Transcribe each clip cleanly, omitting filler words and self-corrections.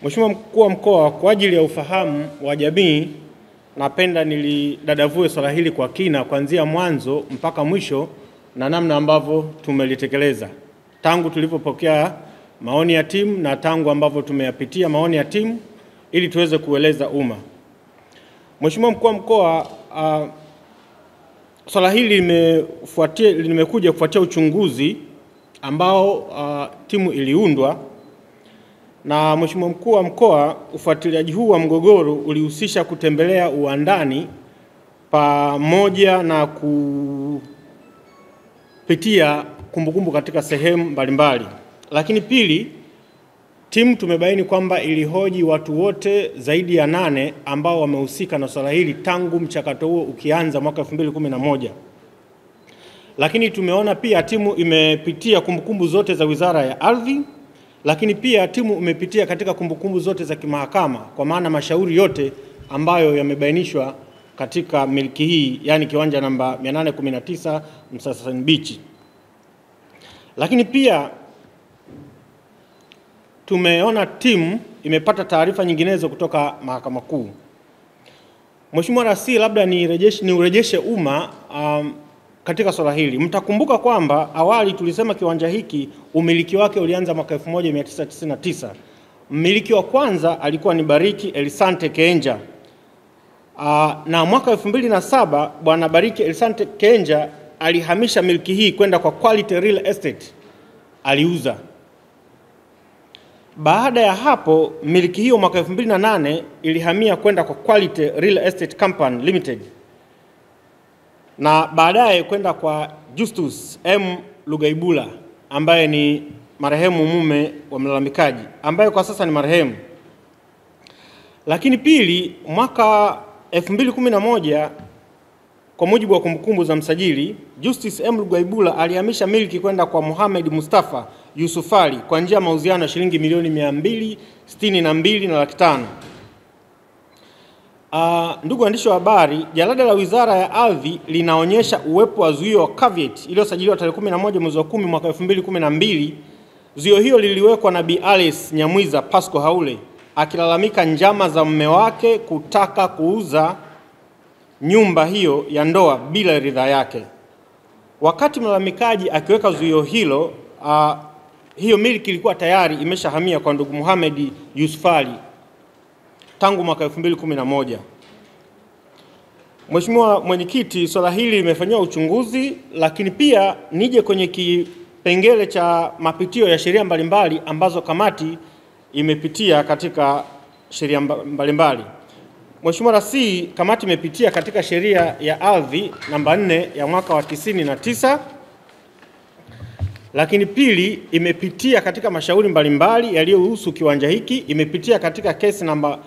Mheshimiwa Mkuu wa Mkoa, kwa ajili ya ufahamu wa jamii, napenda nilidadavue swala hili kwa kina kuanzia mwanzo mpaka mwisho na namna ambavyo tumelitekeleza tangu tulipopokea maoni ya timu na tangu ambavyo tumeyapitia maoni ya timu ili tuweze kueleza umma. Mheshimiwa Mkuu wa Mkoa, swala hili limekuja kufuatia uchunguzi ambao timu iliundwa. Na Mheshimiwa Mkuu wa Mkoa, ufuatiliaji huu wa mgogoro ulihusisha kutembelea uwandani pamoja na kupitia kumbukumbu katika sehemu mbalimbali. Lakini pili, timu tumebaini kwamba ilihoji watu wote zaidi ya 8 ambao wamehusika na swala hili tangu mchakato huo ukianza mwaka 2011. Lakini tumeona pia timu imepitia kumbukumbu zote za Wizara ya Ardhi, lakini pia timu imepitia katika kumbukumbu zote za kimahakama, kwa maana mashauri yote ambayo yamebainishwa katika miliki hii, yani kiwanja namba 819 Msasani Beach. Lakini pia tumeona timu imepata taarifa nyinginezo kutoka Mahakama Kuu. Mheshimiwa Rasi, labda niurejeshe umma katika swala hili. Mtakumbuka kwamba awali tulisema kiwanja hiki umiliki wake ulianza mwaka 1999. Mmiliki wa kwanza alikuwa ni Bariki Elisante Kenja. Na mwaka 2007 Bwana Bariki Elisante Kenja alihamisha miliki hii kwenda kwa Quality Real Estate, aliuza. Baada ya hapo miliki hiyo mwaka 2008 ilihamia kwenda kwa Quality Real Estate Company Limited, na baadaye kwenda kwa Justus M. Lugaibula ambaye ni marehemu mume wa mlalamikaji ambaye kwa sasa ni marehemu. Lakini pili, mwaka 2011 kwa mujibu wa kumbukumbu za msajili, Justus M. Lugaibula alihamisha miliki kwenda kwa Mohamed Mustafa Yusufali kwa njia ya mauziano ya shilingi milioni 262.5 laki. Ndugu waandishi wa habari, jalada la Wizara ya Ardhi linaonyesha uwepo wa zuio wa caveat iliyosajiliwa tarehe 11 mwezi wa 10 mwaka 2012. Zuio hiyo liliwekwa na Bi Alice Nyamwiza Pasco Haule akilalamika njama za mume wake kutaka kuuza nyumba hiyo ya ndoa bila ridhaa yake. Wakati mlalamikaji akiweka zuio hilo, hiyo miliki ilikuwa tayari imeshahamia kwa ndugu Mohamed Yusufali tangu mwaka 2011. Mheshimiwa Mwenyekiti, swala hili limefanywa uchunguzi, lakini pia nije kwenye kipengele cha mapitio ya sheria mbalimbali ambazo kamati imepitia katika sheria mbalimbali. Mheshimiwa Rasi, kamati imepitia katika sheria ya ardhi namba 4 ya mwaka wa 99. Lakini pili, imepitia katika mashauri mbalimbali yaliyohusu kiwanja hiki. Imepitia katika kesi namba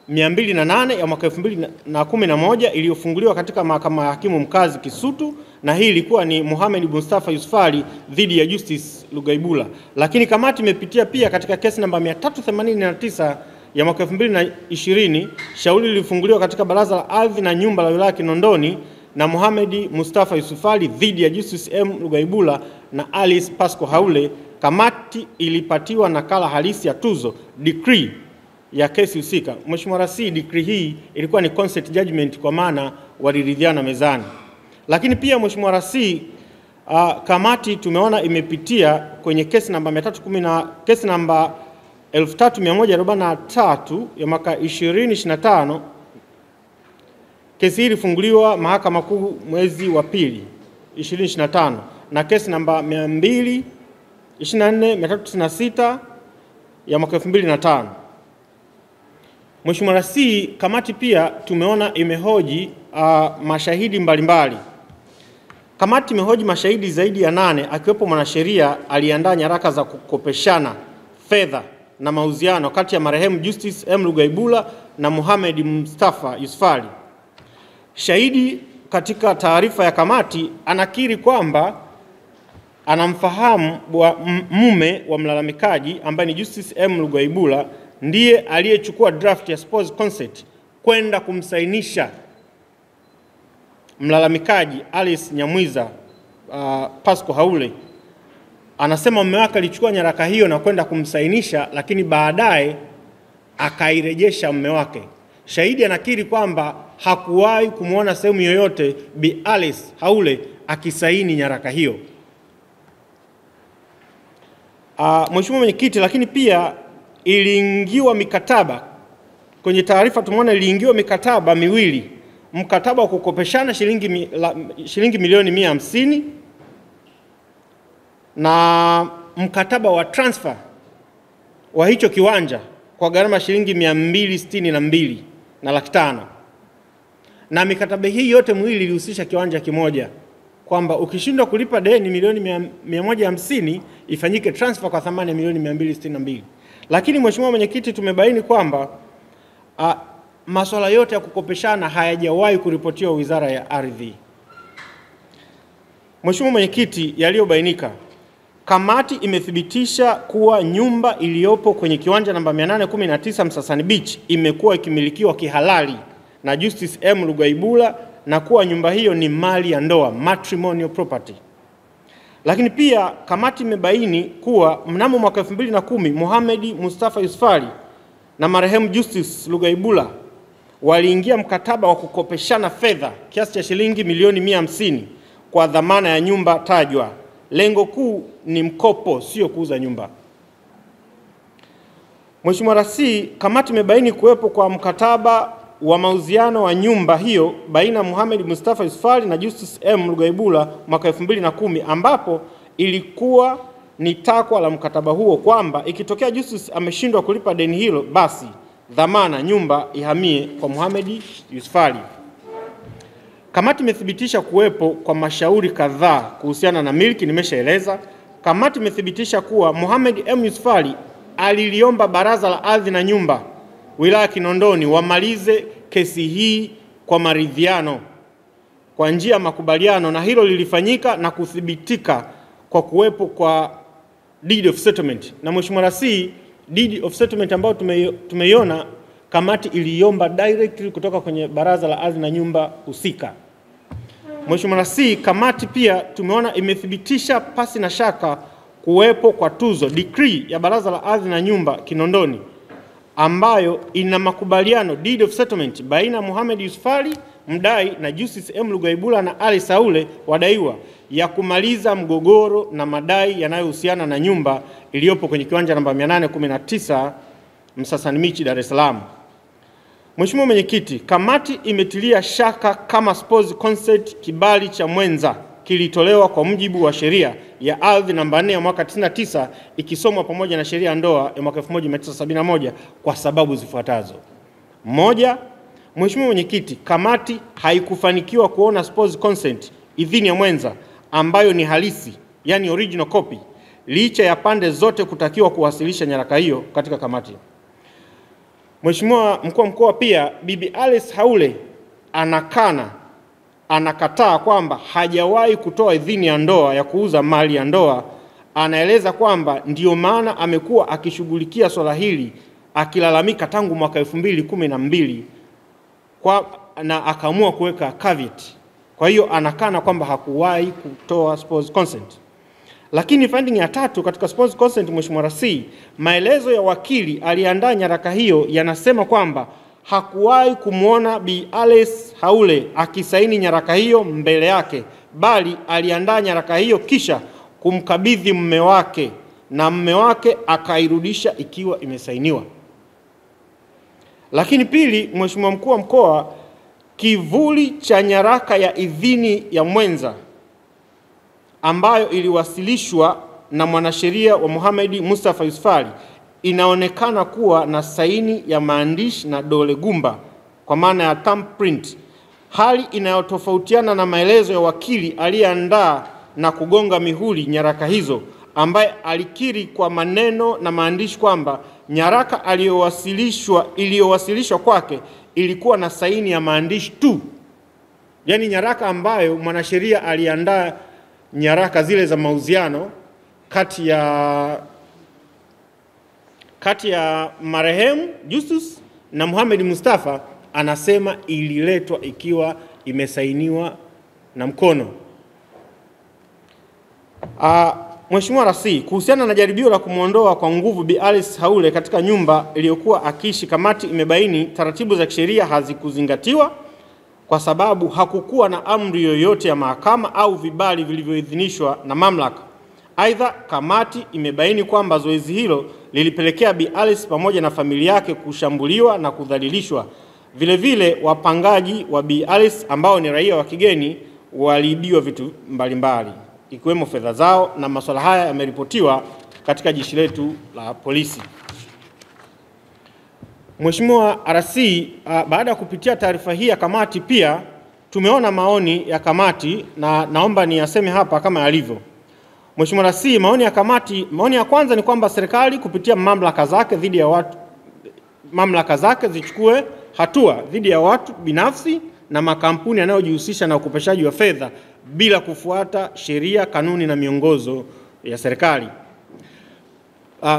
208 ya mwaka 2011 iliyofunguliwa katika Mahakama ya Hakimu Mkazi Kisutu, na hii ilikuwa ni Mohamed Mustafa Yusufali dhidi ya Justus Lugaibula. Lakini kamati imepitia pia katika kesi namba 389 ya mwaka 2020, shauri lilifunguliwa katika Baraza la Ardhi na Nyumba la Wilaya Kinondoni na Mohamed Mustafa Yusufali dhidi ya Justus M. Lugaibula na Alice Pasco Haule. Kamati ilipatiwa nakala halisi ya tuzo decree ya kesi husika. Mheshimiwa Rasi, decree hii ilikuwa ni consent judgment kwa maana waliridhiana mezani. Lakini pia Mheshimiwa Rasi, kamati tumeona imepitia kwenye kesi namba 3143 ya mwaka 2025. Kesi hii ilifunguliwa Mahakama Kuu mwezi wa pili 2025, na kesi namba 224/396 ya mwaka 2005. Mheshimiwa Rasi, kamati pia tumeona imehoji mashahidi mbalimbali. Kamati imehoji mashahidi zaidi ya 8 akiwepo mwanasheria aliandaa nyaraka za kukopeshana fedha na mauziano kati ya marehemu Justus M. Lugaibula na Mohamed Mustafa Yusufali. Shahidi katika taarifa ya kamati anakiri kwamba anamfahamu mume wa mlalamikaji ambaye ni Justus M. Lugaibula, ndiye aliyechukua draft ya spouse consent kwenda kumsainisha mlalamikaji Alice Nyamwiza Pasco Haule Anasema mume wake alichukua nyaraka hiyo na kwenda kumsainisha, lakini baadaye akairejesha mume wake. Shahidi anakiri kwamba hakuwahi kumuona sehemu yoyote Bi Alice Haule akisaini nyaraka hiyo. Mheshimiwa Mwenyekiti, lakini pia iliingiwa mikataba, kwenye taarifa tumeona iliingiwa mikataba miwili, mkataba wa kukopeshana shilingi milioni 150 na mkataba wa transfer wa hicho kiwanja kwa gharama shilingi 262 na laki 5. Na mikataba hii yote miwili ilihusisha kiwanja kimoja, kwamba ukishindwa kulipa deni milioni 150 ifanyike transfer kwa thamani ya milioni 262. Lakini Mheshimiwa Mwenyekiti, tumebaini kwamba masuala yote ya kukopeshana hayajawahi kuripotiwa Wizara ya Ardhi. Mheshimiwa Mwenyekiti, yaliyobainika, kamati imethibitisha kuwa nyumba iliyopo kwenye kiwanja namba 819 Msasani Beach imekuwa ikimilikiwa kihalali na Justice M. Lugaibula na kuwa nyumba hiyo ni mali ya ndoa, matrimonial property. Lakini pia kamati imebaini kuwa mnamo mwaka 2010 Mohamed Mustafa Yusufali na marehemu Justice Lugaibula waliingia mkataba wa kukopeshana fedha kiasi cha shilingi milioni 150 kwa dhamana ya nyumba tajwa. Lengo kuu ni mkopo, sio kuuza nyumba. Mheshimiwa Rasi, kamati imebaini kuwepo kwa mkataba wa mauziano wa nyumba hiyo baina Mohamed Mustafa Yusufali na Justice M. Lugaibula mwaka 2010, ambapo ilikuwa ni takwa la mkataba huo kwamba ikitokea Justice ameshindwa kulipa deni hilo, basi dhamana nyumba ihamie kwa Mohamed Yusufali. Kamati imethibitisha kuwepo kwa mashauri kadhaa kuhusiana na miliki, nimeshaeleza. Kamati imethibitisha kuwa Mohamed M. Yusufali aliliomba Baraza la Ardhi na Nyumba wilaya Kinondoni wamalize kesi hii kwa maridhiano kwa njia ya makubaliano, na hilo lilifanyika na kuthibitika kwa kuwepo kwa deed of settlement. Na Mheshimiwa Rasi, deed of settlement ambayo tumeiona, kamati iliomba directly kutoka kwenye Baraza la Ardhi na Nyumba husika. Mheshimiwa Rasi, kamati pia tumeona imethibitisha pasi na shaka kuwepo kwa tuzo decree ya Baraza la Ardhi na Nyumba Kinondoni ambayo ina makubaliano deed of settlement baina Mohamed Yusufali mdai na Justice M. Lugaibula na Alice Haule wadaiwa ya kumaliza mgogoro na madai yanayohusiana na nyumba iliyopo kwenye kiwanja namba 819 Msasani Beach, Dar es Salaam. Mheshimiwa Mwenyekiti, kamati imetilia shaka kama spouse consent kibali cha mwenza kilitolewa kwa mujibu wa sheria ya ardhi namba 4 ya mwaka 99 ikisomwa pamoja na sheria ya ndoa ya mwaka 1971 kwa sababu zifuatazo. Moja, Mheshimiwa Mwenyekiti, kamati haikufanikiwa kuona spouse consent, idhini ya mwenza ambayo ni halisi, yani original copy, licha ya pande zote kutakiwa kuwasilisha nyaraka hiyo katika kamati. Mheshimiwa Mkuu wa Mkoa, pia Bibi Alice Haule anakataa kwamba hajawahi kutoa idhini ya ndoa ya kuuza mali ya ndoa. Anaeleza kwamba ndio maana amekuwa akishughulikia swala hili akilalamika tangu mwaka 2012 na akaamua kuweka caveat. Kwa hiyo anakana kwamba hakuwahi kutoa spouse consent. Lakini finding ya tatu katika spouse consent, Mheshimiwa Rasi, maelezo ya wakili aliandaa nyaraka hiyo yanasema kwamba hakuwahi kumuona Bi Alice Haule akisaini nyaraka hiyo mbele yake, bali aliandaa nyaraka hiyo kisha kumkabidhi mume wake na mume wake akairudisha ikiwa imesainiwa. Lakini pili, Mheshimiwa Mkuu wa Mkoa, kivuli cha nyaraka ya idhini ya mwenza ambayo iliwasilishwa na mwanasheria wa Mohamed Mustafa Yusufali inaonekana kuwa na saini ya maandishi na dole gumba kwa maana ya thumbprint, hali inayotofautiana na maelezo ya wakili aliyeandaa na kugonga mihuri nyaraka hizo, ambaye alikiri kwa maneno na maandishi kwamba nyaraka iliyowasilishwa kwake ilikuwa na saini ya maandishi tu. Yani nyaraka ambayo mwanasheria aliandaa nyaraka zile za mauziano kati ya marehemu Justice na Mohamed Mustafa, anasema ililetwa ikiwa imesainiwa na mkono. Mheshimiwa Rais, kuhusiana na jaribio la kumuondoa kwa nguvu Bi Alice Haule katika nyumba iliyokuwa akiishi, kamati imebaini taratibu za kisheria hazikuzingatiwa kwa sababu hakukuwa na amri yoyote ya mahakama au vibali vilivyoidhinishwa na mamlaka. Aidha, kamati imebaini kwamba zoezi hilo lilipelekea Bi Alice pamoja na familia yake kushambuliwa na kudhalilishwa. Vile wapangaji wa Bi Alice ambao ni raia wa kigeni waliibiwa vitu mbalimbali ikiwemo fedha zao, na masuala haya yameripotiwa katika jeshi letu la polisi. Mheshimiwa RC, baada ya kupitia taarifa hii ya kamati, pia tumeona maoni ya kamati na naomba niyaseme hapa kama yalivyo. Mheshimiwa RC, maoni ya kamati, maoni ya kwanza ni kwamba serikali kupitia mamlaka zake zichukue hatua dhidi ya watu binafsi na makampuni yanayojihusisha na ukopeshaji wa fedha bila kufuata sheria, kanuni na miongozo ya serikali.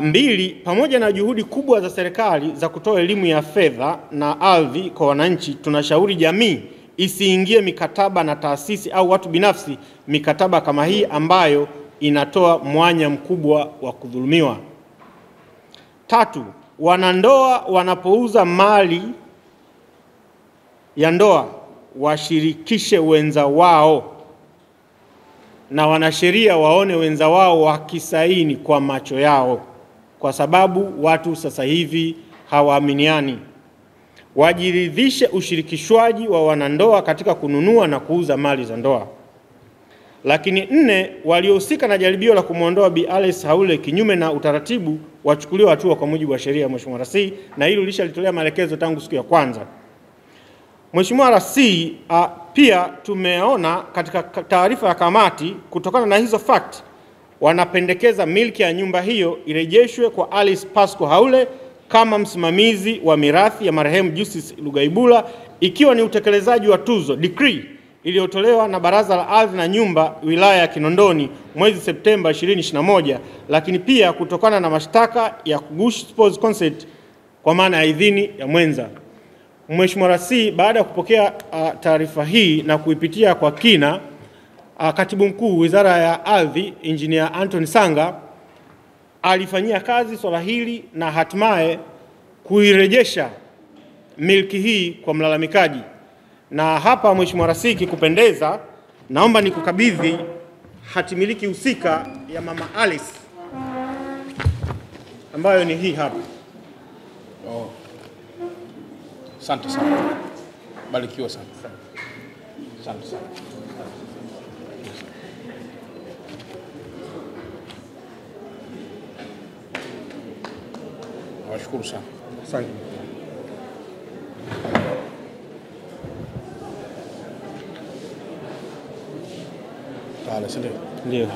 Mbili, pamoja na juhudi kubwa za serikali za kutoa elimu ya fedha na ardhi kwa wananchi, tunashauri jamii isiingie mikataba na taasisi au watu binafsi mikataba kama hii ambayo inatoa mwanya mkubwa wa kudhulumiwa. Tatu, wanandoa wanapouza mali ya ndoa washirikishe wenza wao na wanasheria waone wenza wao wakisaini kwa macho yao, kwa sababu watu sasa hivi hawaaminiani. Wajiridhishe ushirikishwaji wa wanandoa katika kununua na kuuza mali za ndoa. Lakini nne, waliohusika na jaribio la kumuondoa Bi Alice Haule kinyume na utaratibu wachukuliwe hatua kwa mujibu wa sheria. Mheshimiwa Rais, na hilo lishalitolea maelekezo tangu siku ya kwanza. Mheshimiwa Rais, pia tumeona katika taarifa ya kamati, kutokana na hizo fact, wanapendekeza milki ya nyumba hiyo irejeshwe kwa Alice Pasco Haule kama msimamizi wa mirathi ya marehemu Justice Lugaibula, ikiwa ni utekelezaji wa tuzo decree iliyotolewa na Baraza la Ardhi na Nyumba wilaya ya Kinondoni mwezi Septemba 2021, lakini pia kutokana na mashtaka ya kughushi spousal consent kwa maana ya idhini ya mwenza. Mheshimiwa Rais, baada ya kupokea taarifa hii na kuipitia kwa kina, Katibu Mkuu Wizara ya Ardhi Engineer Anthony Sanga alifanyia kazi swala hili na hatimaye kuirejesha milki hii kwa mlalamikaji. Na hapa Mheshimiwa Rais, kikupendeza, naomba nikukabidhi hati miliki husika ya Mama Alice ambayo ni hii hapa. Asante sana. Barikiwa sana. Asante sana. Nawashukuru sana. Asante. Ndio. Ndio.